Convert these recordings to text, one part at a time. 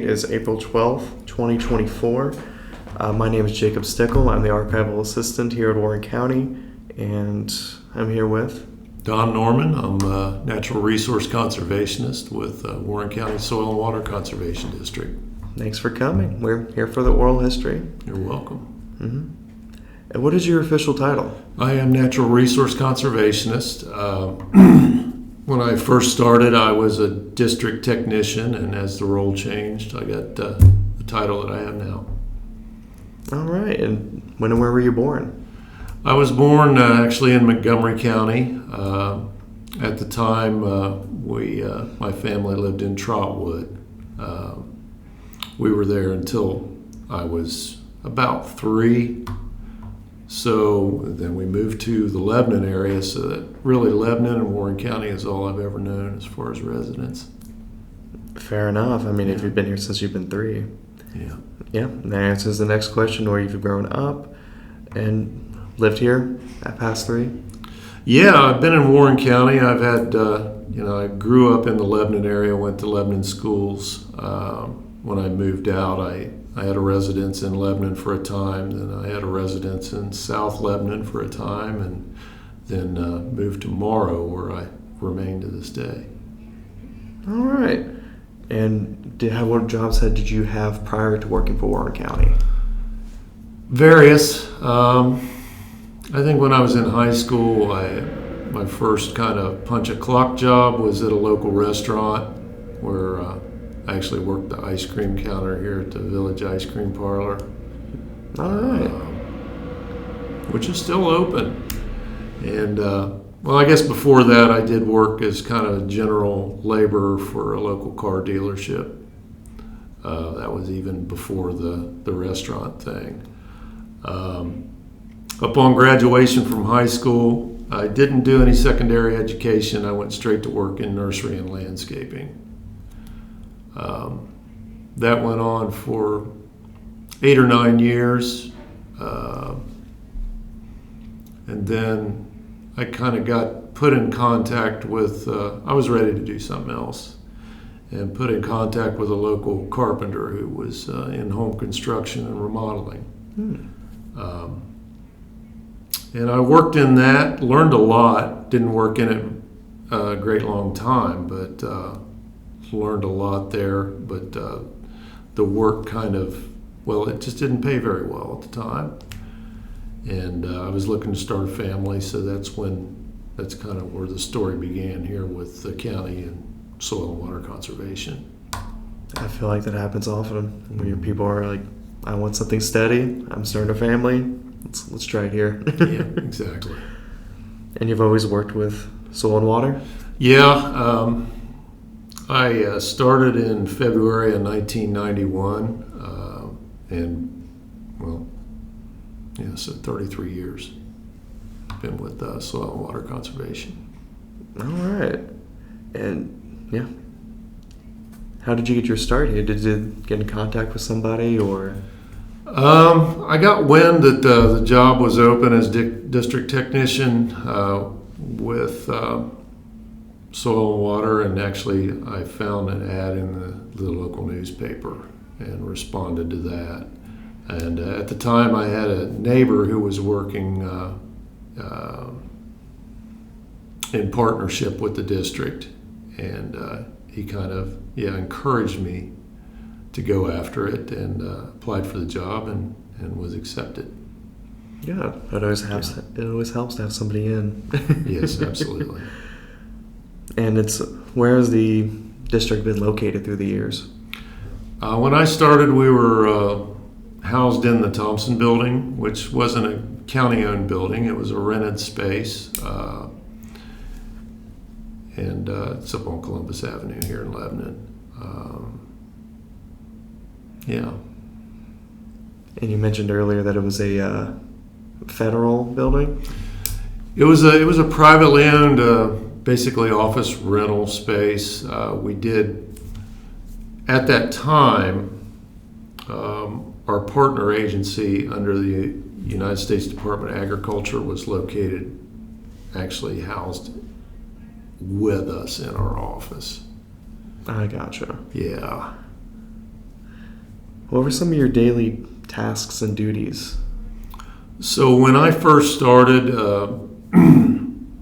date is April 12th, 2024. My name is Jacob Stickle. I'm the archival assistant here at Warren County, and I'm here with Don Norman. I'm a Natural Resource Conservationist with Warren County Soil and Water Conservation District. Thanks for coming. We're here for the oral history. You're welcome. And what is your official title? I am Natural Resource Conservationist. When I first started, I was a district technician, and as the role changed, I got the title that I have now. All right. And when and where were you born? I was born actually in Montgomery County. At the time, my family lived in Trotwood. We were there until I was about 3. So then we moved to the Lebanon area, so that really Lebanon and Warren County is all I've ever known as far as residents. Fair enough. I mean, if you've been here since you've been 3. Yeah. Yeah, and that answers the next question, where you've grown up and lived here at past 3. Yeah, I've been in Warren County. I've had, I grew up in the Lebanon area, went to Lebanon schools. When I moved out, I had a residence in Lebanon for a time, then I had a residence in South Lebanon for a time, and then moved to Morrow, where I remain to this day. All right. And what jobs did you have prior to working for Warren County? Various. I think when I was in high school, my first kind of punch-a-clock job was at a local restaurant where I actually worked the ice cream counter here at the Village Ice Cream Parlor. All right. Which is still open. And, I guess before that I did work as kind of a general laborer for a local car dealership. That was even before the restaurant thing. Upon graduation from high school, I didn't do any secondary education. I went straight to work in nursery and landscaping. That went on for 8 or 9 years, and then I kind of got put in contact with, I was ready to do something else, and put in contact with a local carpenter who was in home construction and remodeling. And I worked in that, learned a lot, didn't work in it a great long time, but learned a lot there, but the work it just didn't pay very well at the time. And I was looking to start a family, so that's kind of where the story began here with the county and soil and water conservation. I feel like that happens often, when your people are like, I want something steady, I'm starting a family, let's try it here. Yeah, exactly. And you've always worked with soil and water? Yeah, I started in February of 1991, so 33 years. Been with soil and water conservation. All right. And, yeah. How did you get your start here? Did you get in contact with somebody, or? I got wind that the job was open as district technician with soil and water, and actually I found an ad in the local newspaper and responded to that. And at the time I had a neighbor who was working in partnership with the district, and he kind of encouraged me to go after it, and applied for the job and was accepted. Yeah, it always helps to have somebody in. Yes, absolutely. And where has the district been located through the years? When I started, we were housed in the Thompson building, which wasn't a county-owned building. It was a rented space. And it's up on Columbus Avenue here in Lebanon. Yeah. And you mentioned earlier that it was a federal building? It was a privately owned, basically office rental space. We did, at that time, our partner agency under the United States Department of Agriculture was actually housed with us in our office. I gotcha. Yeah. What were some of your daily tasks and duties? So when I first started,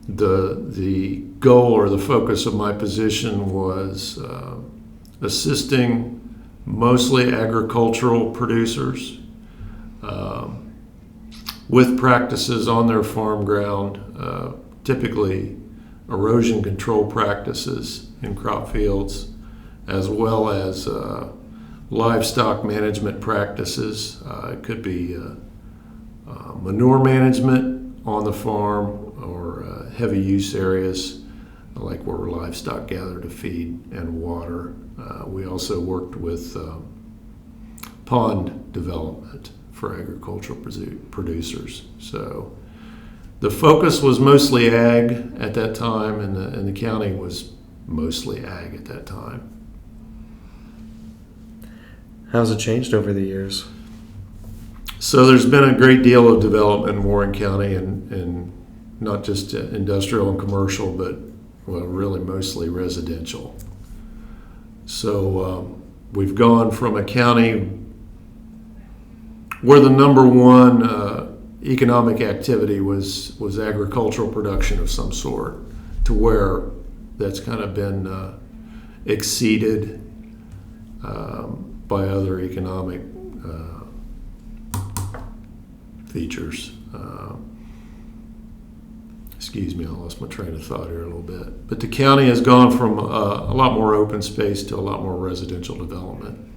the goal or the focus of my position was assisting mostly agricultural producers with practices on their farm ground, typically erosion control practices in crop fields, as well as livestock management practices. It could be manure management on the farm or heavy use areas like where livestock gather to feed and water. We also worked with pond development for agricultural producers. So the focus was mostly ag at that time, and the county was mostly ag at that time. How's it changed over the years? So there's been a great deal of development in Warren County, and not just industrial and commercial, but really mostly residential. So we've gone from a county where the number one economic activity was agricultural production of some sort, to where that's kind of been exceeded by other economic features. Excuse me, I lost my train of thought here a little bit. But the county has gone from a lot more open space to a lot more residential development.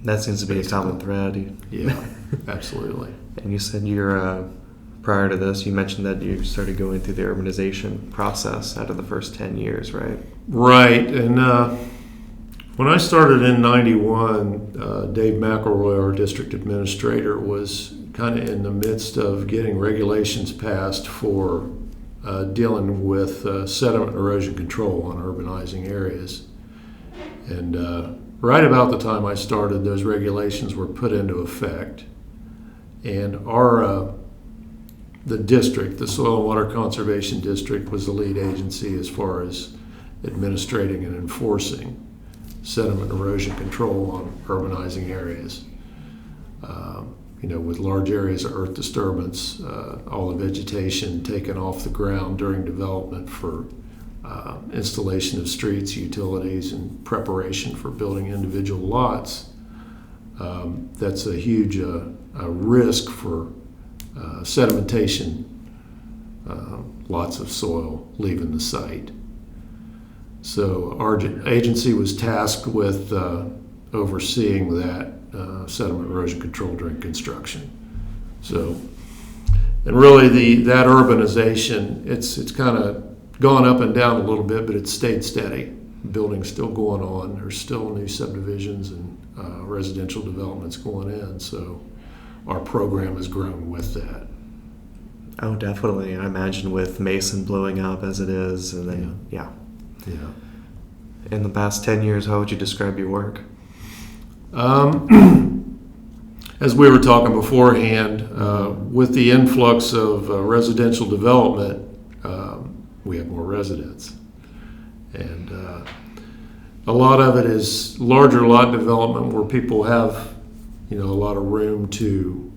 That seems to be a common thread. Yeah, absolutely. And you said you're, prior to this, you mentioned that you started going through the urbanization process out of the first 10 years, right? Right. And when I started in 91, Dave McElroy, our district administrator, was kind of in the midst of getting regulations passed for dealing with sediment erosion control on urbanizing areas. And right about the time I started, those regulations were put into effect. And the district, the Soil and Water Conservation District, was the lead agency as far as administrating and enforcing sediment erosion control on urbanizing areas. With large areas of earth disturbance, all the vegetation taken off the ground during development for installation of streets, utilities, and preparation for building individual lots. That's a huge risk for sedimentation, lots of soil leaving the site. So our agency was tasked with overseeing that sediment erosion control during construction. So, and really that urbanization, it's kind of gone up and down a little bit, but it's stayed steady. Building's still going on. There's still new subdivisions and residential developments going in. So our program has grown with that. Oh, definitely. I imagine with Mason blowing up as it is, and then, yeah. In the past 10 years, how would you describe your work? As we were talking beforehand, with the influx of residential development, we have more residents. And a lot of it is larger lot development where people have, a lot of room to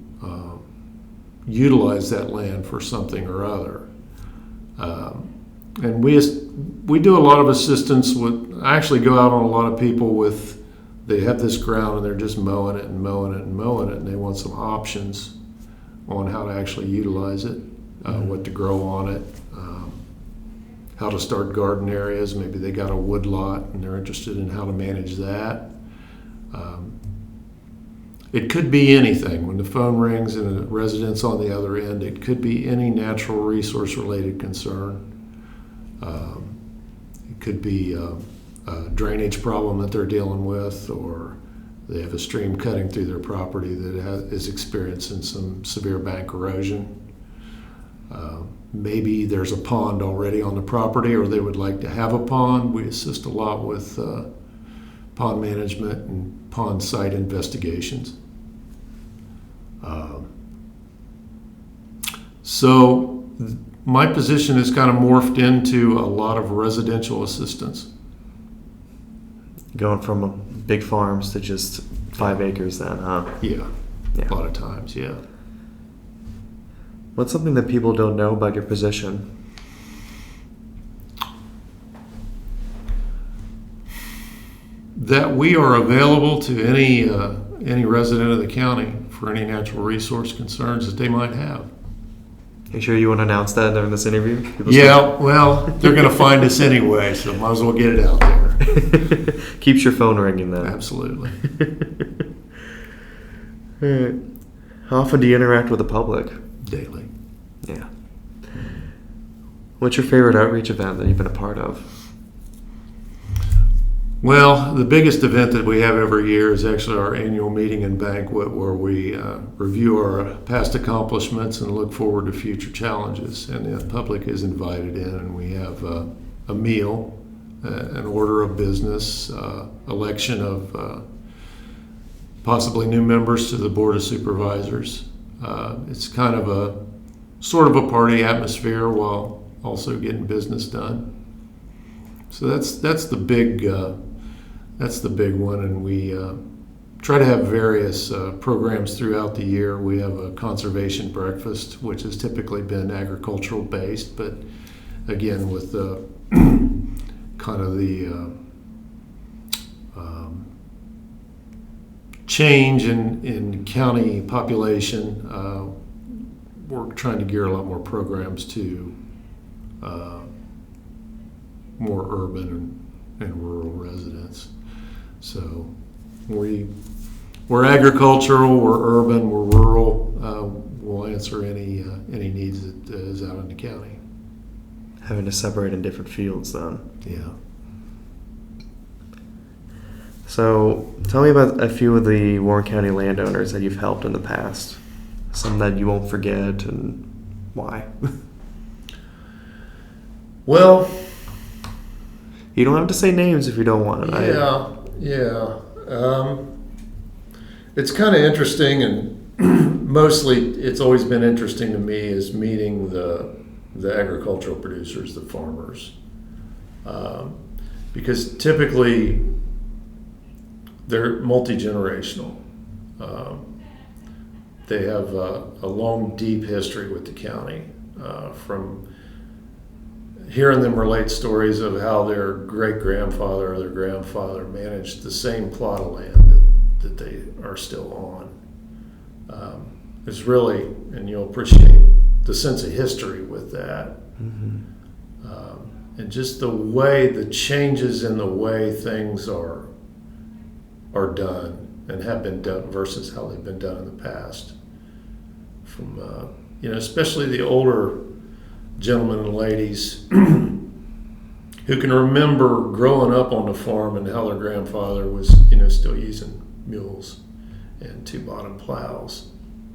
utilize that land for something or other. And we do a lot of assistance with, I actually go out on a lot of people with, they have this ground and they're just mowing it and mowing it and mowing it, and they want some options on how to actually utilize it, what to grow on it, how to start garden areas. Maybe they got a wood lot and they're interested in how to manage that. It could be anything. When the phone rings and a resident's on the other end, it could be any natural resource related concern. It could be a drainage problem that they're dealing with, or they have a stream cutting through their property that is experiencing some severe bank erosion. Maybe there's a pond already on the property, or they would like to have a pond. We assist a lot with pond management and pond site investigations. So my position has kind of morphed into a lot of residential assistance. Going from big farms to just 5 acres then, huh? Yeah, Yeah. a lot of times, yeah. What's something that people don't know about your position? That we are available to any resident of the county for any natural resource concerns that they might have. You sure you want to announce that during this interview? Yeah, well, they're going to find us anyway, so might as well get it out there. Keeps your phone ringing then. Absolutely. All right. How often do you interact with the public? Daily. Yeah. What's your favorite outreach event that you've been a part of? Well, the biggest event that we have every year is actually our annual meeting and banquet, where we review our past accomplishments and look forward to future challenges. And the public is invited in, and we have a meal, an order of business, election of possibly new members to the Board of Supervisors. It's kind of a sort of a party atmosphere while also getting business done. So that's the big one, and we try to have various programs throughout the year. We have a conservation breakfast, which has typically been agricultural based, but again with kind of the change in county population, we're trying to gear a lot more programs to more urban and rural residents. So we're agricultural, we're urban, we're rural. We'll answer any needs that is out in the county. Having to separate in different fields then. Yeah. So tell me about a few of the Warren County landowners that you've helped in the past. Some that you won't forget, and why? Well, you don't have to say names if you don't want it. Yeah. It's kind of interesting, and mostly it's always been interesting to me is meeting the agricultural producers, the farmers, because typically they're multi-generational. They have a long, deep history with the county, from hearing them relate stories of how their great-grandfather or their grandfather managed the same plot of land that they are still on. It's really, and you'll appreciate the sense of history with that. Mm-hmm. And just the changes in the way things are done and have been done versus how they've been done in the past. From, especially the older gentlemen and ladies who can remember growing up on the farm and how their grandfather was, still using mules and 2-bottom plows,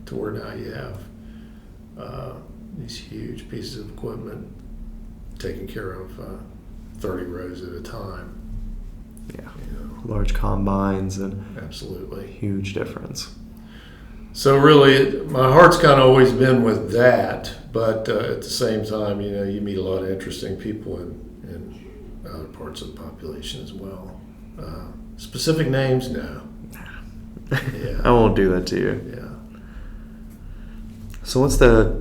to where now you have these huge pieces of equipment taking care of 30 rows at a time. Yeah, large combines and absolutely huge difference. So really, my heart's kind of always been with that, but at the same time, you meet a lot of interesting people in other parts of the population as well. Specific names, no. Yeah. I won't do that to you. Yeah. So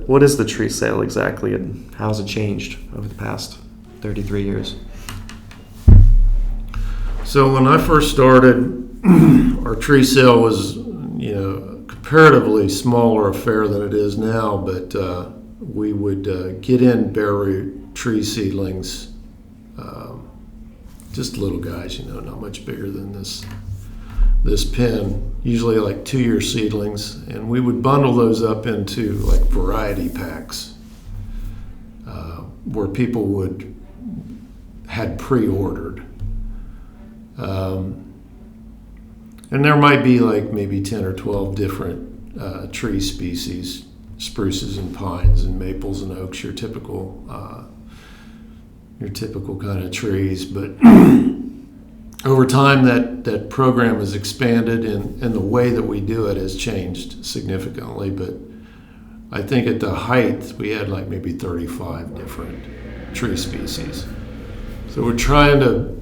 what is the tree sale exactly, and how has it changed over the past 33 years? So when I first started, our tree sale was, comparatively smaller affair than it is now, but we would get in bare root tree seedlings, just little guys, not much bigger than this pin, usually like 2-year seedlings, and we would bundle those up into like variety packs, where people had pre-ordered. And there might be like maybe 10 or 12 different tree species, spruces and pines and maples and oaks, your typical kind of trees. But over time, that program has expanded, and the way that we do it has changed significantly. But I think at the height, we had like maybe 35 different tree species. So we're trying to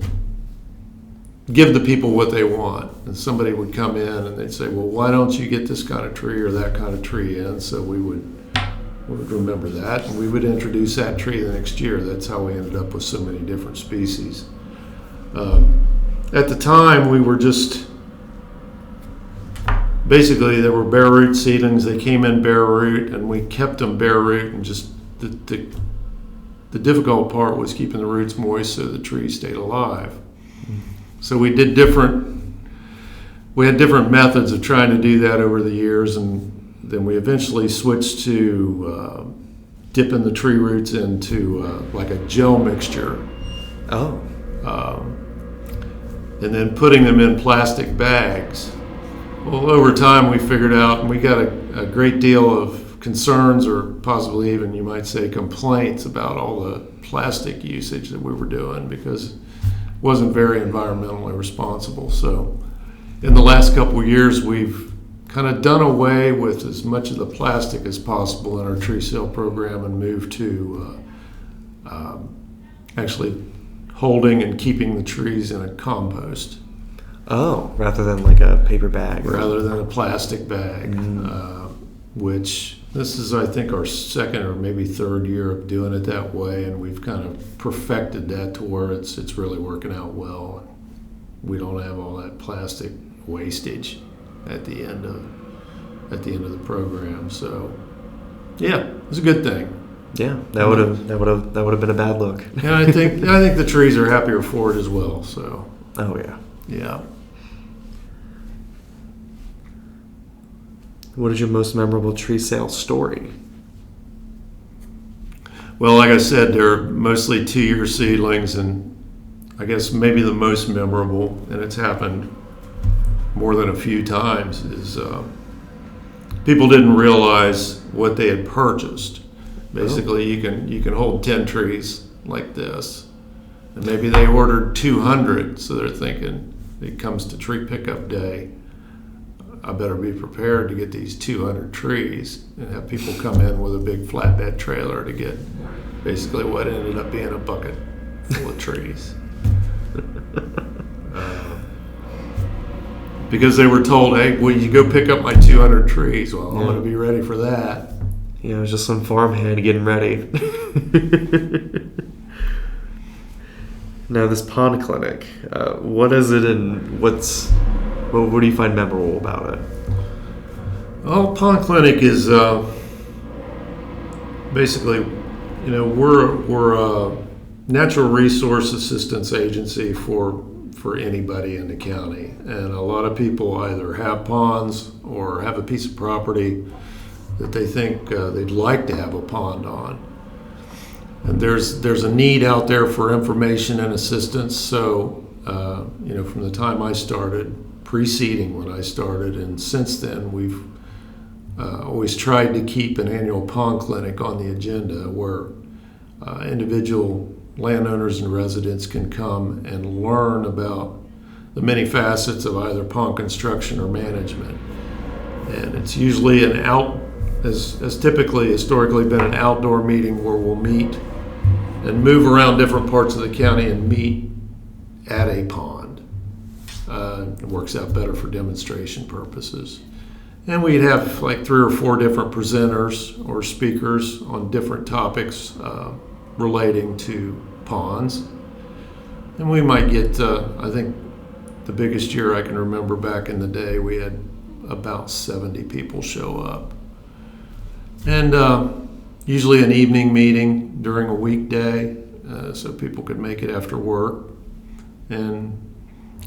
give the people what they want. And somebody would come in and they'd say, well, why don't you get this kind of tree or that kind of tree in? So we would remember that, and we would introduce that tree the next year. That's how we ended up with so many different species. At the time, we were just, basically there were bare root seedlings. They came in bare root, and we kept them bare root, and just the difficult part was keeping the roots moist so the tree stayed alive. So we had different methods of trying to do that over the years, and then we eventually switched to dipping the tree roots into like a gel mixture. Oh. And then putting them in plastic bags. Well, over time we figured out, and we got a great deal of concerns, or possibly even, you might say, complaints about all the plastic usage that we were doing, because it wasn't very environmentally responsible. So in the last couple of years, we've kind of done away with as much of the plastic as possible in our tree sale program and moved to actually holding and keeping the trees in a compost. Oh, rather than like a paper bag. Rather than a plastic bag, which this is, I think, our second or maybe third year of doing it that way, and we've kind of perfected that to where it's really working out well. We don't have all that plastic wastage at the end of the program. So yeah, it's a good thing. Yeah, that would have been a bad look. And I think the trees are happier for it as well. So oh yeah. Yeah. What is your most memorable tree sale story? Well, like I said, they're mostly 2-year seedlings, and I guess maybe the most memorable, and it's happened more than a few times, is people didn't realize what they had purchased. Basically, you can hold 10 trees like this, and maybe they ordered 200, so they're thinking it comes to tree pickup day, I better be prepared to get these 200 trees, and have people come in with a big flatbed trailer to get basically what ended up being a bucket full of trees. Because they were told, hey, will you go pick up my 200 trees? Well, I'm going to be ready for that. Yeah, it was just some farmhand getting ready. Now, this pond clinic, what is it, and what do you find memorable about it? Well, pond clinic is basically, we're a natural resource assistance agency for anybody in the county, and a lot of people either have ponds or have a piece of property that they think they'd like to have a pond on. And there's a need out there for information and assistance. So, from the time I started, preceding when I started, and since then, we've always tried to keep an annual pond clinic on the agenda where individual landowners and residents can come and learn about the many facets of either pond construction or management. And it's usually has typically historically been an outdoor meeting where we'll meet and move around different parts of the county and meet at a pond. It works out better for demonstration purposes. And we'd have like 3 or 4 different presenters or speakers on different topics relating to ponds. And we might get, I think the biggest year I can remember back in the day, we had about 70 people show up. And usually an evening meeting during a weekday, so people could make it after work. And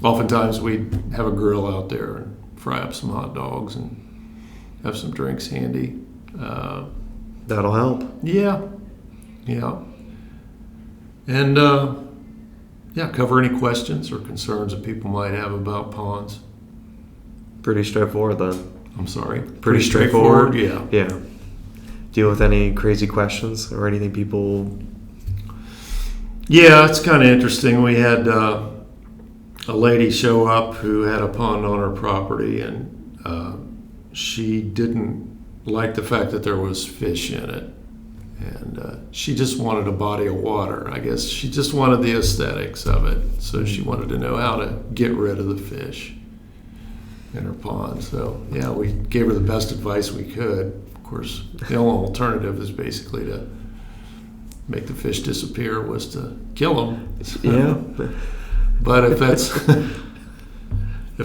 oftentimes we'd have a grill out there and fry up some hot dogs and have some drinks handy. That'll help. Yeah. And cover any questions or concerns that people might have about ponds. Pretty straightforward then. I'm sorry? Pretty straightforward? Yeah. Deal with any crazy questions or anything people... Yeah, it's kind of interesting. We had a lady show up who had a pond on her property, and she didn't like the fact that there was fish in it. And she just wanted a body of water. I guess she just wanted the aesthetics of it. So she wanted to know how to get rid of the fish in her pond. So yeah, we gave her the best advice we could. Of course, the only alternative is basically to make the fish disappear, was to kill them. Yeah. But if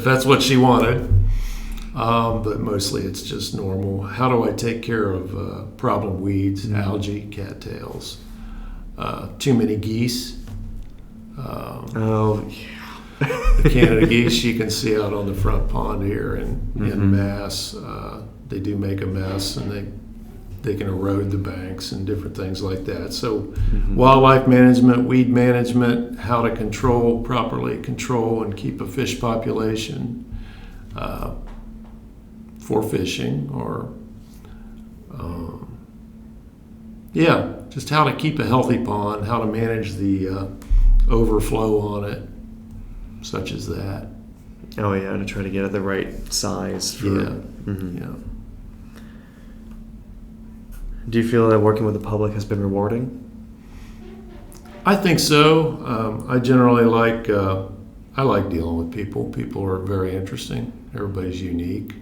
that's what she wanted, but mostly it's just normal. How do I take care of problem weeds, algae, cattails, too many geese? Oh, yeah. The Canada geese you can see out on the front pond here in mass. They do make a mess, and they can erode the banks and different things like that. So wildlife management, weed management, how to properly control and keep a fish population for fishing, or just how to keep a healthy pond, how to manage the overflow on it, such as that. Oh yeah, to try to get it the right size. For, Yeah. Do you feel that working with the public has been rewarding? I think so. I generally like dealing with people. People are very interesting. Everybody's unique.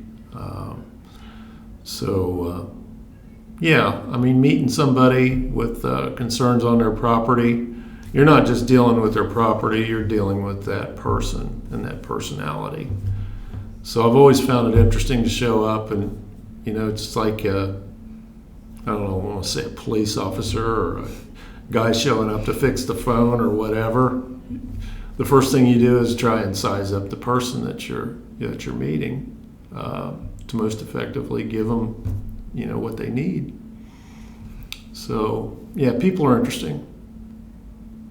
Meeting somebody with concerns on their property, you're not just dealing with their property, you're dealing with that person and that personality. So I've always found it interesting to show up, and it's like I don't know, I want to say a police officer or a guy showing up to fix the phone or whatever. The first thing you do is try and size up the person that you're meeting to most effectively give them, what they need. So yeah, people are interesting.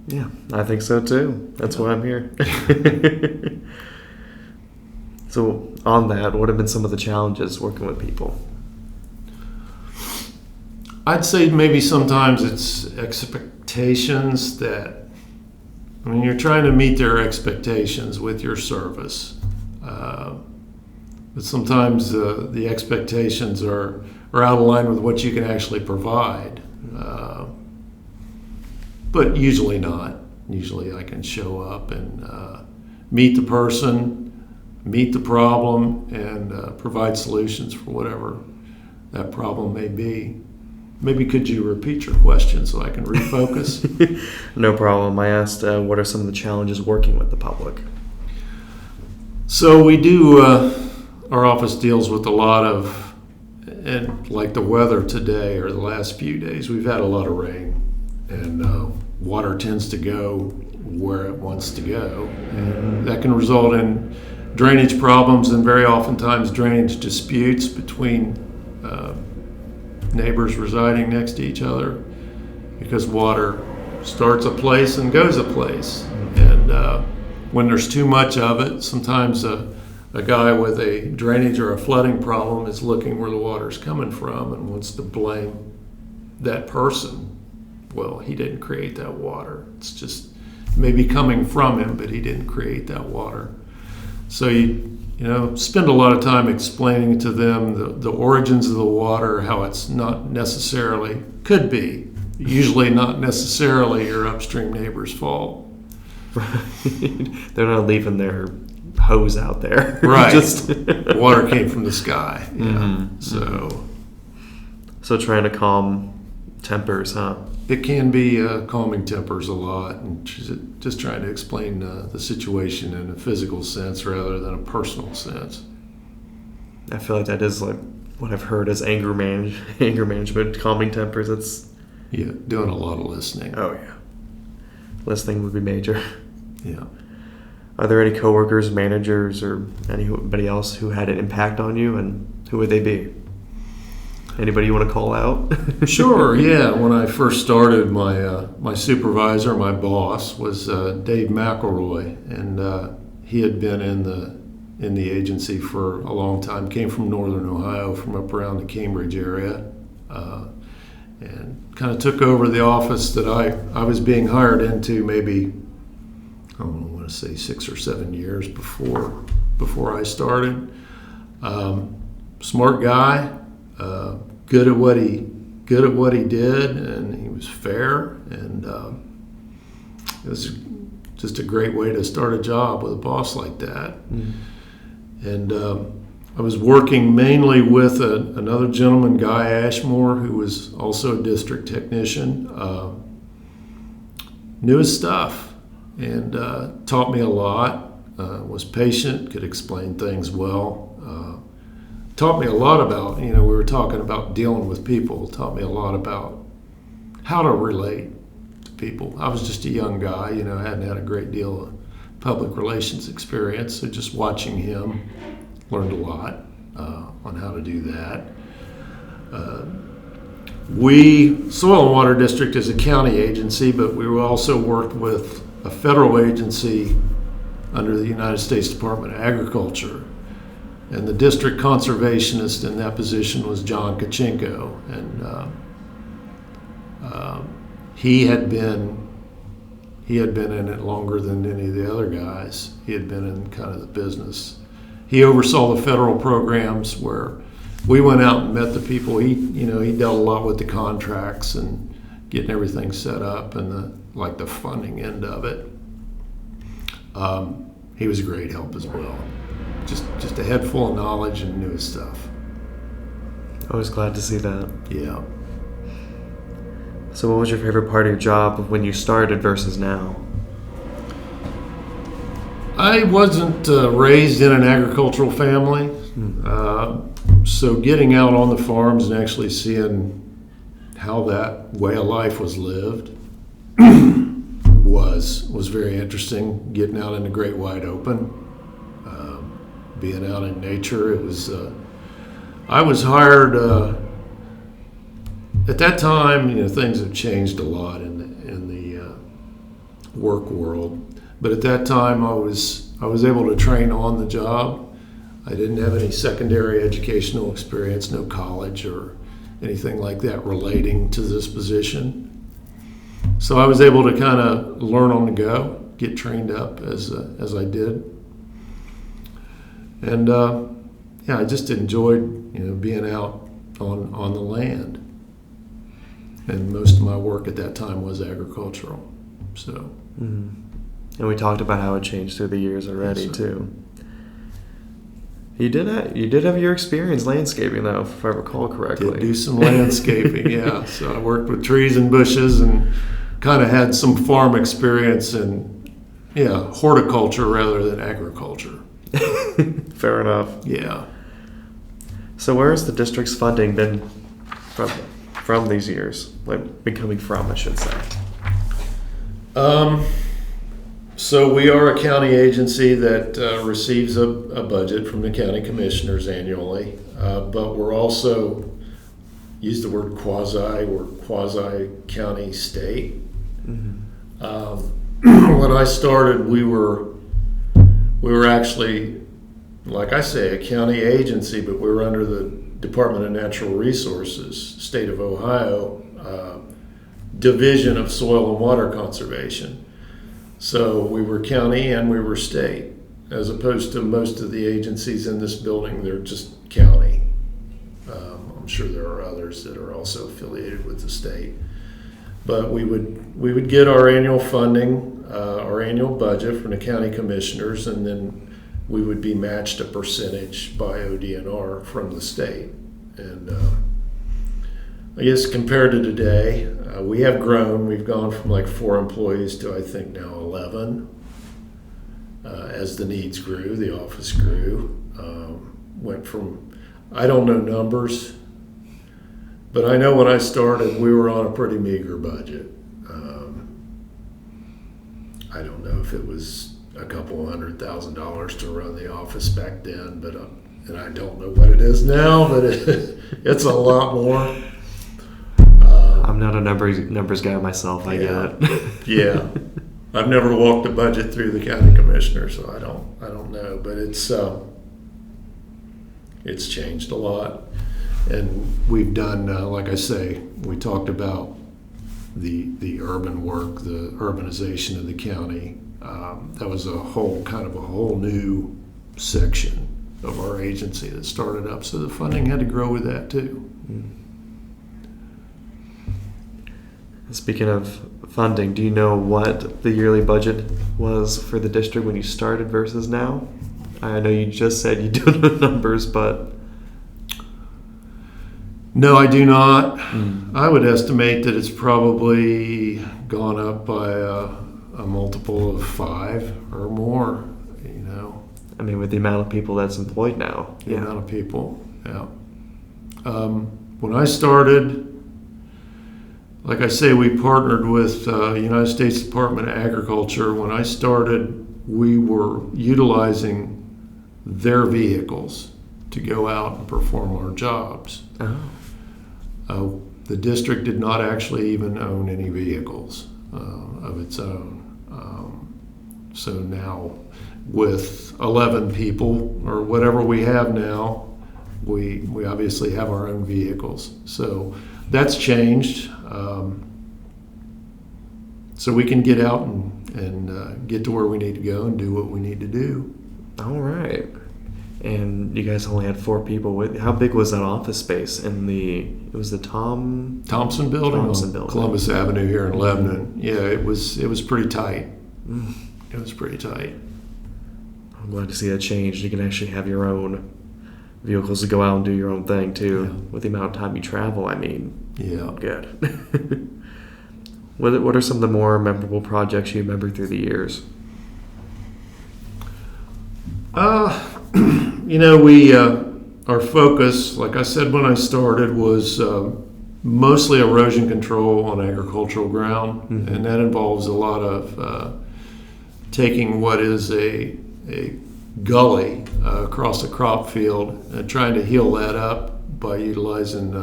Yeah, I think so too. That's why I'm here. So on that, what have been some of the challenges working with people? I'd say maybe sometimes it's expectations you're trying to meet their expectations with your service. But sometimes the expectations are out of line with what you can actually provide. But usually not. Usually I can show up and meet the person, meet the problem, and provide solutions for whatever that problem may be. Maybe could you repeat your question so I can refocus? No problem. I asked what are some of the challenges working with the public? So we do, our office deals with a lot of, and like the weather today or the last few days, we've had a lot of rain, and water tends to go where it wants to go. And that can result in drainage problems and very oftentimes drainage disputes between neighbors residing next to each other, because water starts a place and goes a place. And when there's too much of it, sometimes a guy with a drainage or a flooding problem is looking where the water's coming from and wants to blame that person. Well, he didn't create that water. It's just maybe coming from him, but he didn't create that water. So you spend a lot of time explaining to them the origins of the water, how it's not necessarily, could be, usually not necessarily your upstream neighbor's fault. Right. They're not leaving their hose out there. Right. Just water came from the sky. Yeah. Mm-hmm. So trying to calm tempers, huh? It can be calming tempers a lot, and just trying to explain the situation in a physical sense rather than a personal sense. I feel like that is like what I've heard as anger management, calming tempers. It's doing a lot of listening. Oh yeah, listening would be major. Yeah. Are there any coworkers, managers, or anybody else who had an impact on you, and who would they be? Anybody you want to call out? Sure, yeah. When I first started, my supervisor, my boss, was Dave McElroy, and he had been in the agency for a long time. Came from Northern Ohio, from up around the Cambridge area, and kind of took over the office that I was being hired into. Maybe I want to say 6 or 7 years before I started. Smart guy. Good at what he good at what he did, and he was fair, and it was just a great way to start a job with a boss like that. And I was working mainly with another gentleman, Guy Ashmore, who was also a district technician. Knew his stuff and taught me a lot, was patient, could explain things well. Taught me a lot about, we were talking about dealing with people, taught me a lot about how to relate to people. I was just a young guy, I hadn't had a great deal of public relations experience, so just watching him, learned a lot on how to do that. Soil and Water District is a county agency, but we also worked with a federal agency under the United States Department of Agriculture. And the district conservationist in that position was John Kachenko. And he had been in it longer than any of the other guys. He had been in kind of the business. He oversaw the federal programs where we went out and met the people. He dealt a lot with the contracts and getting everything set up and the funding end of it. He was a great help as well. Just a head full of knowledge and knew his stuff. I was glad to see that. Yeah. So what was your favorite part of your job when you started versus now? I wasn't raised in an agricultural family, so getting out on the farms and actually seeing how that way of life was lived was very interesting. Getting out in the great wide open, being out in nature. It was. I was hired at that time. Things have changed a lot in the work world. But at that time, I was able to train on the job. I didn't have any secondary educational experience, no college or anything like that relating to this position. So I was able to kind of learn on the go, get trained up as I did. And I just enjoyed being out on the land. And most of my work at that time was agricultural. So. Mm-hmm. And we talked about how it changed through the years already, too. You did have your experience landscaping, though, if I recall correctly. Did do some landscaping, yeah. So I worked with trees and bushes and kind of had some farm experience in, horticulture rather than agriculture. Fair enough. Yeah. So where has the district's funding been from these years? Been coming from, I should say. So we are a county agency that receives a budget from the county commissioners annually, but we're also, use the word we're quasi-county state. Mm-hmm. When I started, we were actually, like I say, a county agency, but we were under the Department of Natural Resources, State of Ohio, Division of Soil and Water Conservation. So we were county and we were state, as opposed to most of the agencies in this building, they're just county. I'm sure there are others that are also affiliated with the state. But we would get our annual funding, our annual budget from the county commissioners, and then we would be matched a percentage by ODNR from the state. And I guess compared to today, we have grown. We've gone from 4 employees to I think now 11. As the needs grew, the office grew. Went from, I don't know numbers, but I know when I started, we were on a pretty meager budget. I don't know if it was a couple $100,000 to run the office back then, but and I don't know what it is now, but it's a lot more. I'm not a numbers guy myself. I get it. Yeah, I've never walked a budget through the county commissioner, so I don't know. But it's changed a lot, and we've done like I say, we talked about the urban work, the urbanization of the county. That was a whole new section of our agency that started up. So the funding had to grow with that too. Speaking of funding, do you know what the yearly budget was for the district when you started versus now? I know you just said you don't know numbers, but... No, I do not. I would estimate that it's probably gone up by a multiple of 5 or more, I mean, with the amount of people that's employed now. The amount of people, yeah. When I started, like I say, we partnered with the United States Department of Agriculture. When I started, we were utilizing their vehicles to go out and perform our jobs. The district did not actually even own any vehicles of its own. So now, with 11 people or whatever we have now, we obviously have our own vehicles. So that's changed. So we can get out and get to where we need to go and do what we need to do. All right. And you guys only had 4 people. How big was that office space in it was the Thompson building on Columbus Avenue here in Lebanon. Yeah, it was pretty tight. It was pretty tight. I'm glad to see that change. You can actually have your own vehicles to go out and do your own thing too. Yeah. With the amount of time you travel, I mean, good. What are some of the more memorable projects you remember through the years? Our focus, like I said when I started, was mostly erosion control on agricultural ground, and that involves a lot of taking what is a gully across a crop field and trying to heal that up by utilizing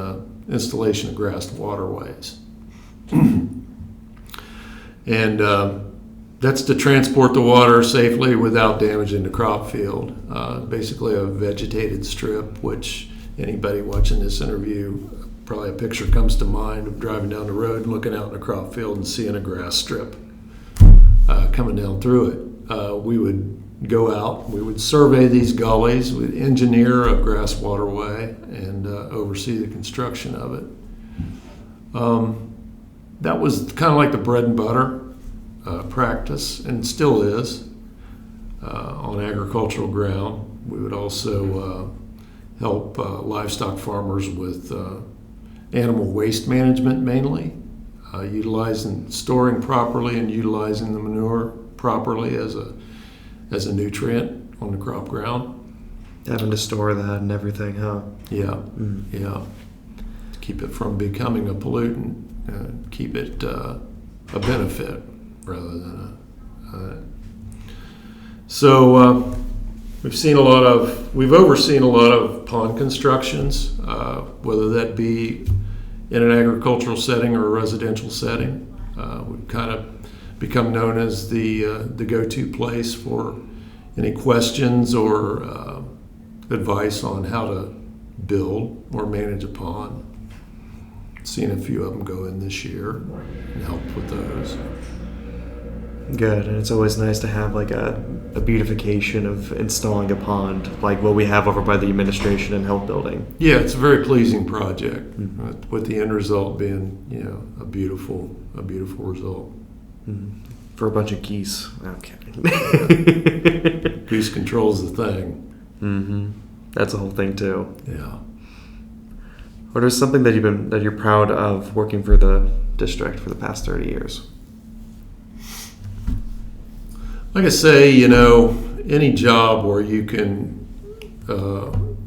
installation of grassed waterways. And that's to transport the water safely without damaging the crop field. Basically a vegetated strip, which anybody watching this interview, probably a picture comes to mind of driving down the road and looking out in a crop field and seeing a grass strip coming down through it. We would go out, we would survey these gullies, we'd engineer a grass waterway and oversee the construction of it. That was kind of like the bread and butter practice, and still is, on agricultural ground. We would also help livestock farmers with animal waste management mainly, storing properly and utilizing the manure properly as a nutrient on the crop ground. Having to store that and everything, huh? Yeah, yeah. Keep it from becoming a pollutant, keep it a benefit rather than So we've overseen a lot of pond constructions, whether that be in an agricultural setting or a residential setting. We've kind of become known as the go-to place for any questions or advice on how to build or manage a pond. Seen a few of them go in this year and helped with those. Good, and it's always nice to have like a beautification of installing a pond, like what we have over by the administration and health building. Yeah, it's a very pleasing project, with the end result being, a beautiful result. For a bunch of geese. Okay. Goose controls the thing. That's the whole thing too. Yeah. What is something that you're proud of working for the district for the past 30 years? Like I say, any job where you can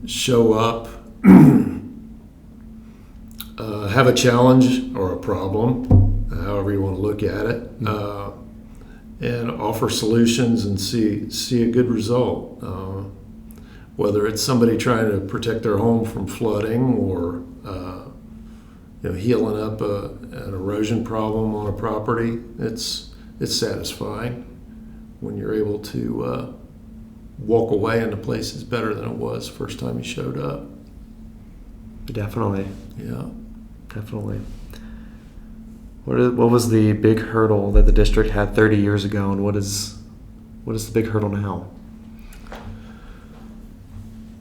show up, have a challenge or a problem, however you want to look at it, and offer solutions and see a good result. Whether it's somebody trying to protect their home from flooding or healing up an erosion problem on a property, it's satisfying when you're able to walk away and the place is better than it was first time you showed up. Definitely. Yeah. Definitely. What was the big hurdle that the district had 30 years ago, and what is the big hurdle now?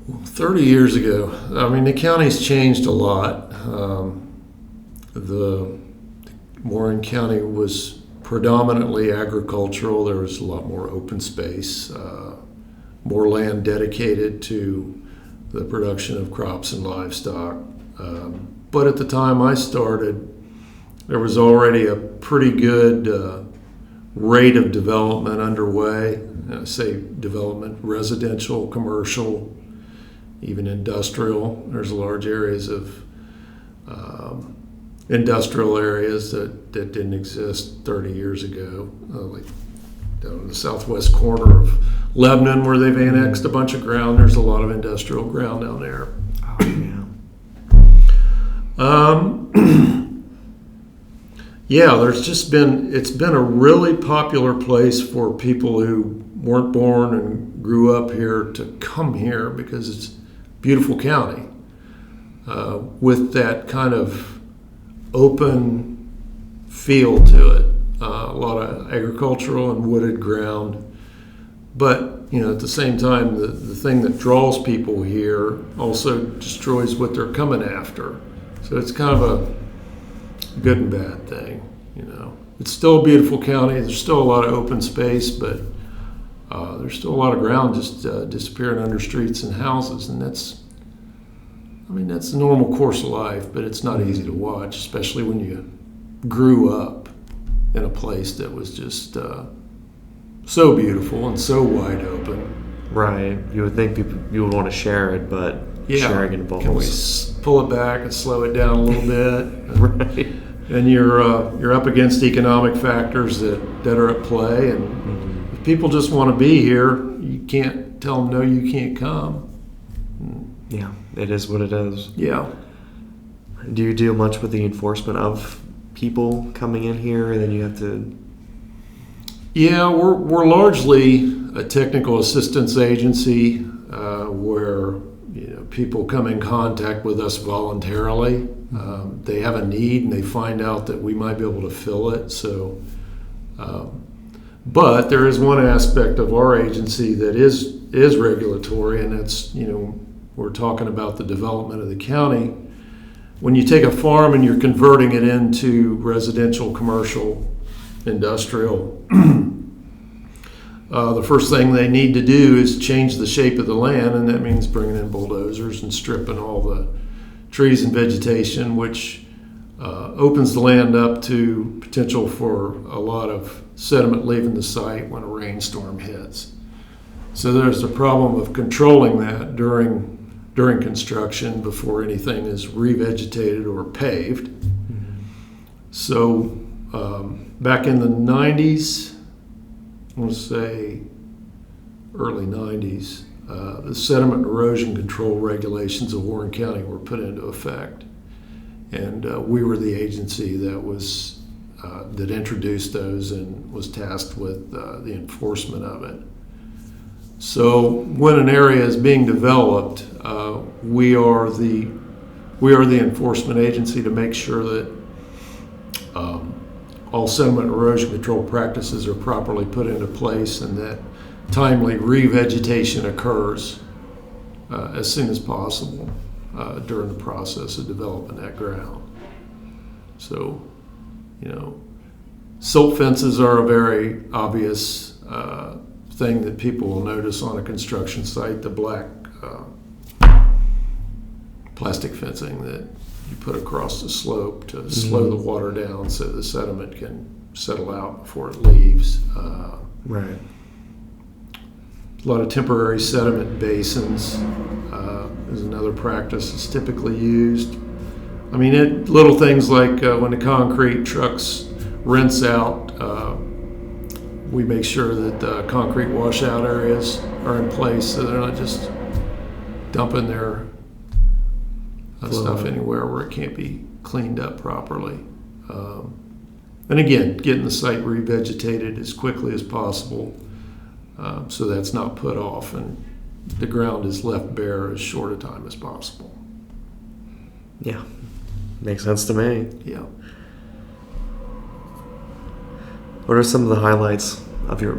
Well, 30 years ago, the county's changed a lot. The Warren County was predominantly agricultural. There was a lot more open space, more land dedicated to the production of crops and livestock. But at the time I started, there was already a pretty good rate of development underway. I say development, residential, commercial, even industrial. There's large areas of industrial areas that didn't exist 30 years ago, like down in the southwest corner of Lebanon where they've annexed a bunch of ground. There's a lot of industrial ground down there. Oh, yeah. Yeah, it's been a really popular place for people who weren't born and grew up here to come here because it's a beautiful county with that kind of open feel to it. A lot of agricultural and wooded ground. But, at the same time, the thing that draws people here also destroys what they're coming after. So it's kind of a good and bad thing, It's still a beautiful county. There's still a lot of open space, but there's still a lot of ground just disappearing under streets and houses, and that's the normal course of life, but it's not easy to watch, especially when you grew up in a place that was just so beautiful and so wide open. Right. You would think you would want to share it, but sharing involves. Can we pull it back and slow it down a little bit? Right. And you're up against economic factors that are at play, and if people just want to be here, you can't tell them no, you can't come. Yeah, it is what it is. Yeah. Do you deal much with the enforcement of people coming in here, and then you have to? Yeah, we're largely a technical assistance agency where people come in contact with us voluntarily. They have a need and they find out that we might be able to fill it. So, but there is one aspect of our agency that is regulatory, and that's we're talking about the development of the county. When you take a farm and you're converting it into residential, commercial, industrial, the first thing they need to do is change the shape of the land, and that means bringing in bulldozers and stripping all the trees and vegetation, which opens the land up to potential for a lot of sediment leaving the site when a rainstorm hits. So there's a problem of controlling that during construction before anything is revegetated or paved. So back in the 90s, I want to say early 90s, the sediment erosion control regulations of Warren County were put into effect. And we were the agency that introduced those and was tasked with the enforcement of it. So when an area is being developed, we are the enforcement agency to make sure that all sediment erosion control practices are properly put into place and that timely revegetation occurs as soon as possible during the process of developing that ground. So, silt fences are a very obvious thing that people will notice on a construction site, the black plastic fencing that you put across the slope to slow the water down so the sediment can settle out before it leaves. Right. A lot of temporary sediment basins is another practice that's typically used. Little things like when the concrete trucks rinse out, we make sure that the concrete washout areas are in place so they're not just dumping their stuff anywhere where it can't be cleaned up properly. And again, getting the site revegetated as quickly as possible so that's not put off and the ground is left bare as short a time as possible. Yeah, makes sense to me. Yeah. What are some of the highlights of your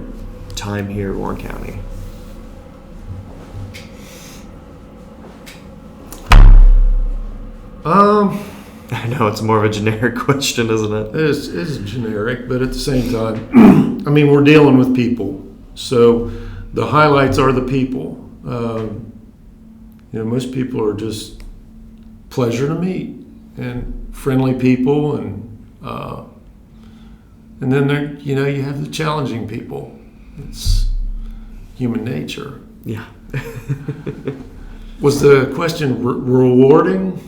time here at Warren County? I know it's more of a generic question, isn't it? It's generic, but at the same time, I mean, we're dealing with people. So the highlights are the people. Most people are just pleasure to meet and friendly people, and then there, you have the challenging people. It's human nature. Yeah. Was the question rewarding?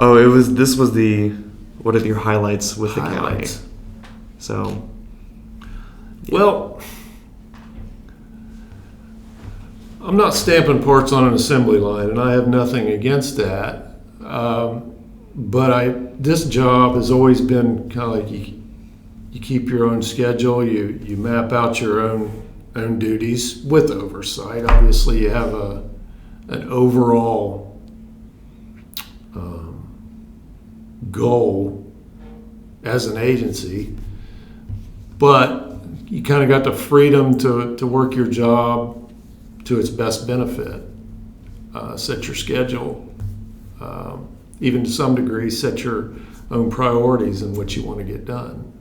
Oh, this was what are your highlights with the county? So. Well, I'm not stamping parts on an assembly line, and I have nothing against that. But this job has always been kind of like you keep your own schedule, you map out your own duties with oversight. Obviously, you have an overall goal as an agency, but you kind of got the freedom to work your job to its best benefit. Set your schedule, even to some degree set your own priorities and what you want to get done.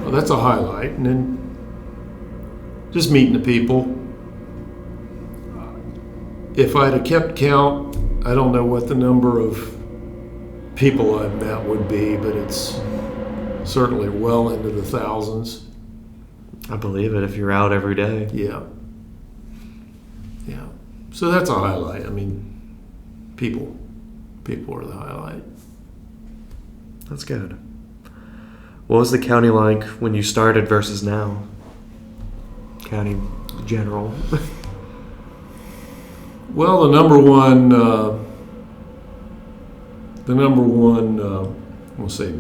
Well, that's a highlight. And then just meeting the people. If I'd have kept count, I don't know what the number of people I've met would be, but it's certainly well into the thousands. I believe it if you're out every day. Yeah. So that's a highlight. I mean, people are the highlight. That's good. What was the county like when you started versus now? County general. Well, the number one, we'll say,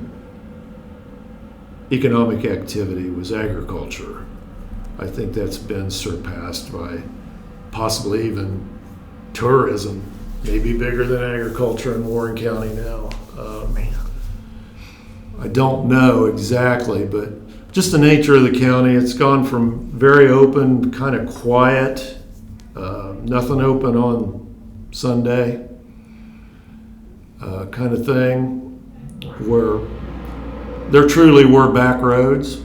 economic activity was agriculture. I think that's been surpassed by possibly even tourism, maybe bigger than agriculture in Warren County now. I don't know exactly, but just the nature of the county, it's gone from very open, kind of quiet, nothing open on Sunday kind of thing, where there truly were back roads.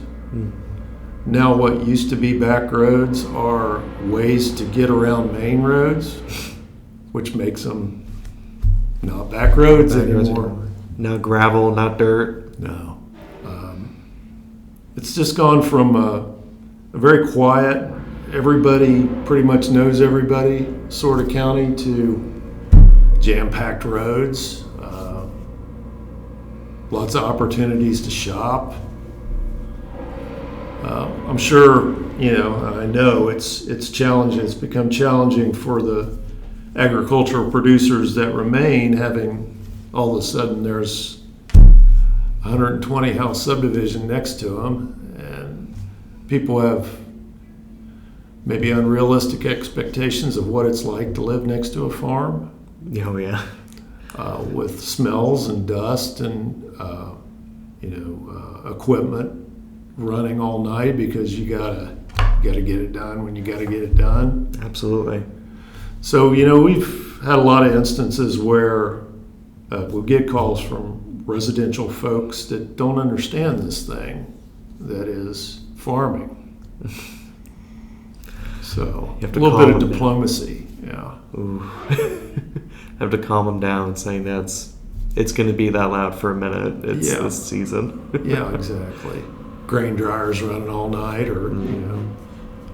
Now what used to be back roads are ways to get around main roads, which makes them not back roads anymore. Now gravel, not dirt. No. It's just gone from a very quiet, everybody pretty much knows everybody sort of county to jam-packed roads, lots of opportunities to shop. I'm sure, I know it's challenging. It's become challenging for the agricultural producers that remain, having all of a sudden there's 120 house subdivision next to them, and people have maybe unrealistic expectations of what it's like to live next to a farm. Oh yeah. With smells and dust and equipment running all night because you gotta get it done when you gotta get it done. Absolutely. So we've had a lot of instances where we'll get calls from residential folks that don't understand this thing that is farming. So a little bit of diplomacy. Yeah. Ooh. Have to calm them down and saying it's going to be that loud for a minute. It's this season. Yeah, exactly. Grain dryers running all night, or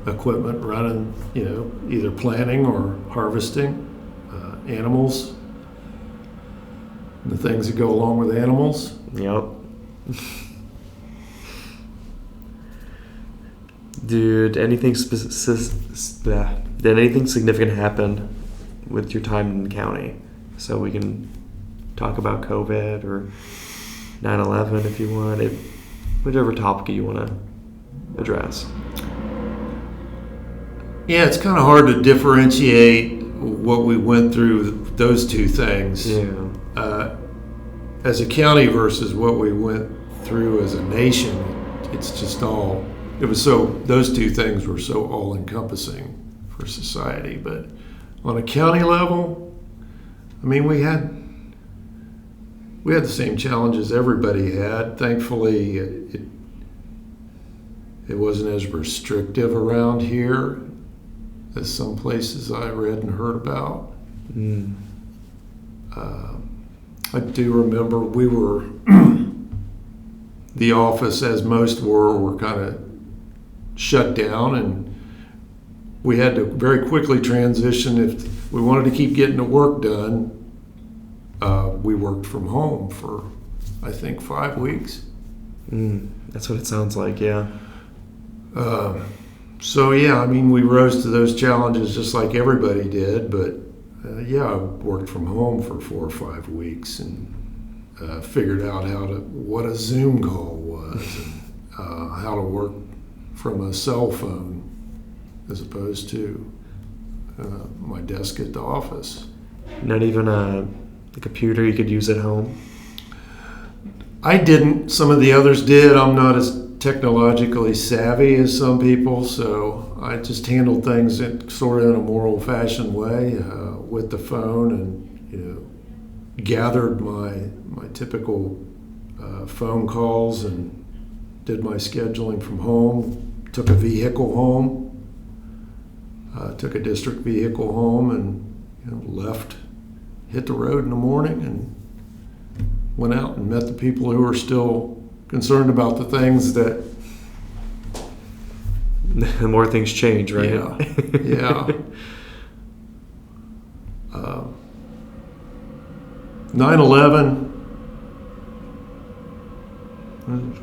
equipment running, either planting or harvesting, animals, and the things that go along with animals. Yep. Did anything significant happen with your time in the county? So we can talk about COVID or 9/11 if you want. Whichever topic you want to address. Yeah, it's kind of hard to differentiate what we went through with those two things. Yeah. As a county versus what we went through as a nation, it's just those two things were so all-encompassing for society. But on a county level, I mean, we had we had the same challenges everybody had. Thankfully, it wasn't as restrictive around here as some places I read and heard about. Mm. I do remember we were, the office, as most were kind of shut down, and we had to very quickly transition. If we wanted to keep getting the work done, we worked from home for, I think, 5 weeks. That's what it sounds like, yeah. So yeah, I mean, we rose to those challenges just like everybody did, but yeah, I worked from home for 4 or 5 weeks and figured out what a Zoom call was and how to work from a cell phone as opposed to my desk at the office. Not even a computer you could use at home? I didn't. Some of the others did. I'm not as technologically savvy as some people, so I just handled things sort of in a more old-fashioned way with the phone, and gathered my typical phone calls and did my scheduling from home. Took a vehicle home, took a district vehicle home, and left, hit the road in the morning, and went out and met the people who were still concerned about the things that... The more things change, right? Yeah. 9/11,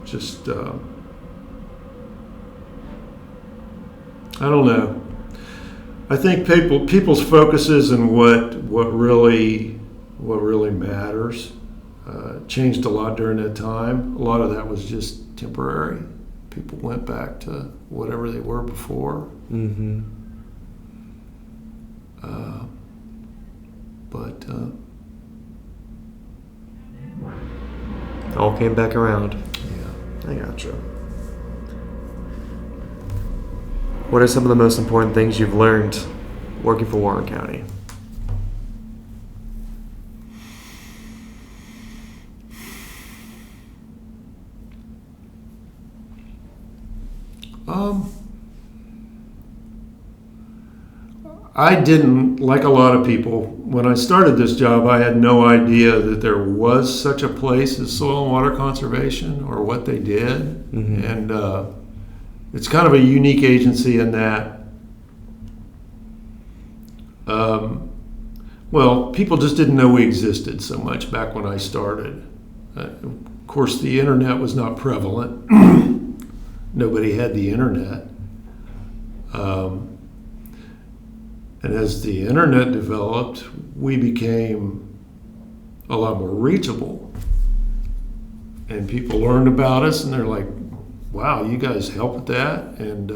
just, I don't know. I think people's focuses and what really matters changed a lot during that time. A lot of that was just temporary. People went back to whatever they were before. Mm-hmm. But all came back around. yeah. I gotcha. What are some of the most important things you've learned working for Warren County? I didn't, like a lot of people, when I started this job, I had no idea that there was such a place as soil and water conservation or what they did. Mm-hmm. And it's kind of a unique agency in that, well, people just didn't know we existed so much back when I started. Of course, the internet was not prevalent. Nobody had the internet. And as the internet developed, we became a lot more reachable. And people learned about us, and they're like, wow, you guys help with that? And,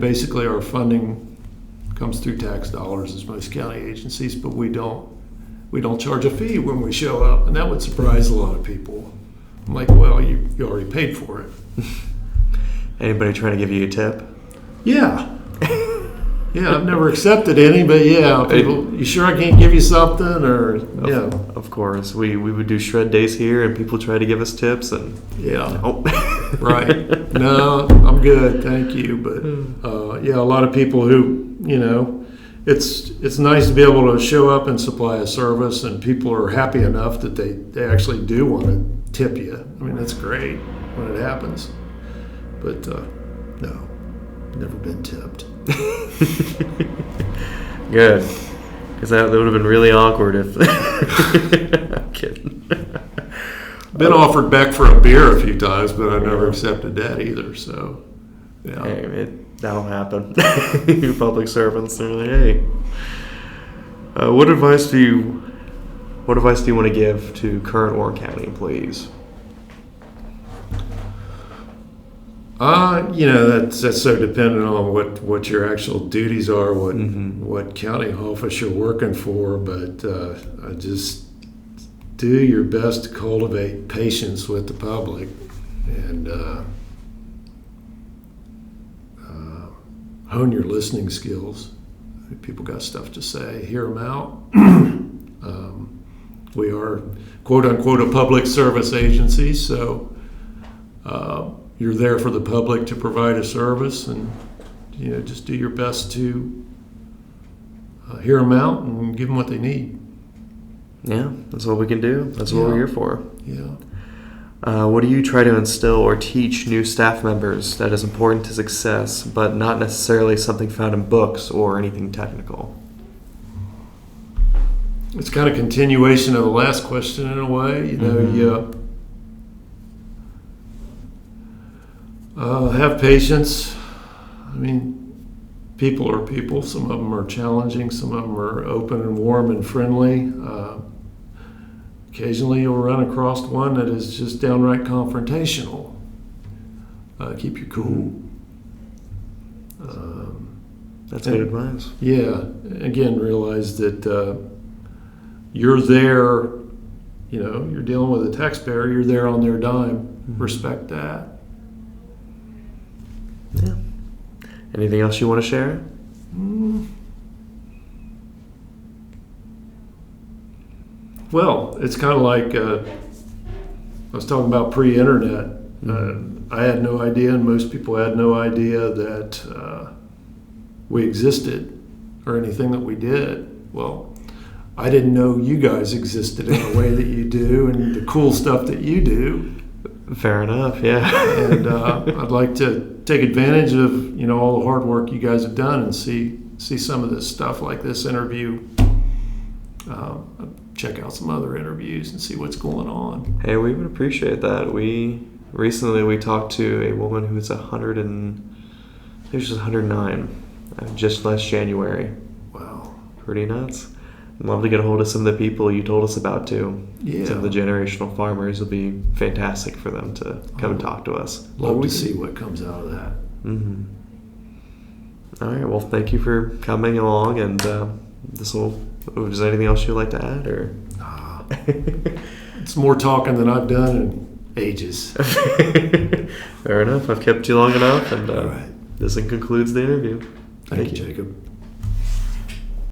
basically our funding comes through tax dollars as most county agencies, but we don't charge a fee when we show up. And that would surprise a lot of people. I'm like, well, you already paid for it. Anybody trying to give you a tip? Yeah. Yeah, I've never accepted any, but yeah, people, you sure I can't give you something? Or, yeah. Of course. We would do shred days here, and people try to give us tips, and... Yeah. No. Right. No, I'm good, thank you. But, yeah, a lot of people who, it's nice to be able to show up and supply a service, and people are happy enough that they actually do want to tip you. I mean, that's great when it happens. But, no, never been tipped. Good, because that would have been really awkward if... I'm kidding. Been offered back for a beer a few times, but I never accepted that either. So, yeah. Hey, that'll happen. You public servants, they're like, hey, what advice do you want to give to current Warren County employees? That's so dependent on what your actual duties are, what county office you're working for, but I just do your best to cultivate patience with the public and hone your listening skills. If people got stuff to say, hear them out. We are, quote unquote, a public service agency, so you're there for the public to provide a service, and just do your best to hear them out and give them what they need. Yeah, that's what we can do. That's what we're here for. Yeah. What do you try to instill or teach new staff members that is important to success, but not necessarily something found in books or anything technical? It's kind of continuation of the last question in a way. Have patience. I mean, people are people. Some of them are challenging. Some of them are open and warm and friendly. Occasionally you'll run across one that is just downright confrontational. Keep your cool. That's good advice. Yeah. Again, realize that you're there, you're dealing with a taxpayer, you're there on their dime. Mm-hmm. Respect that. Yeah. Anything else you want to share? Well, it's kind of like I was talking about pre-internet. Mm-hmm. I had no idea, and most people had no idea that we existed or anything that we did. Well, I didn't know you guys existed in the way that you do and the cool stuff that you do. Fair enough, yeah. And I'd like to take advantage of all the hard work you guys have done and see some of this stuff like this interview. Check out some other interviews and see what's going on. Hey, we would appreciate that. Recently we talked to a woman who was 109 just last January. Wow. Pretty nuts. I'd love to get a hold of some of the people you told us about too. Yeah. Some of the generational farmers. Would be fantastic for them to come and talk to us. Love to see what comes out of that. Mm-hmm. All right. Well, thank you for coming along, and is there anything else you'd like to add, or? It's more talking than I've done in ages. Fair enough. I've kept you long enough, and All right. this concludes the interview. Thank you, Jacob.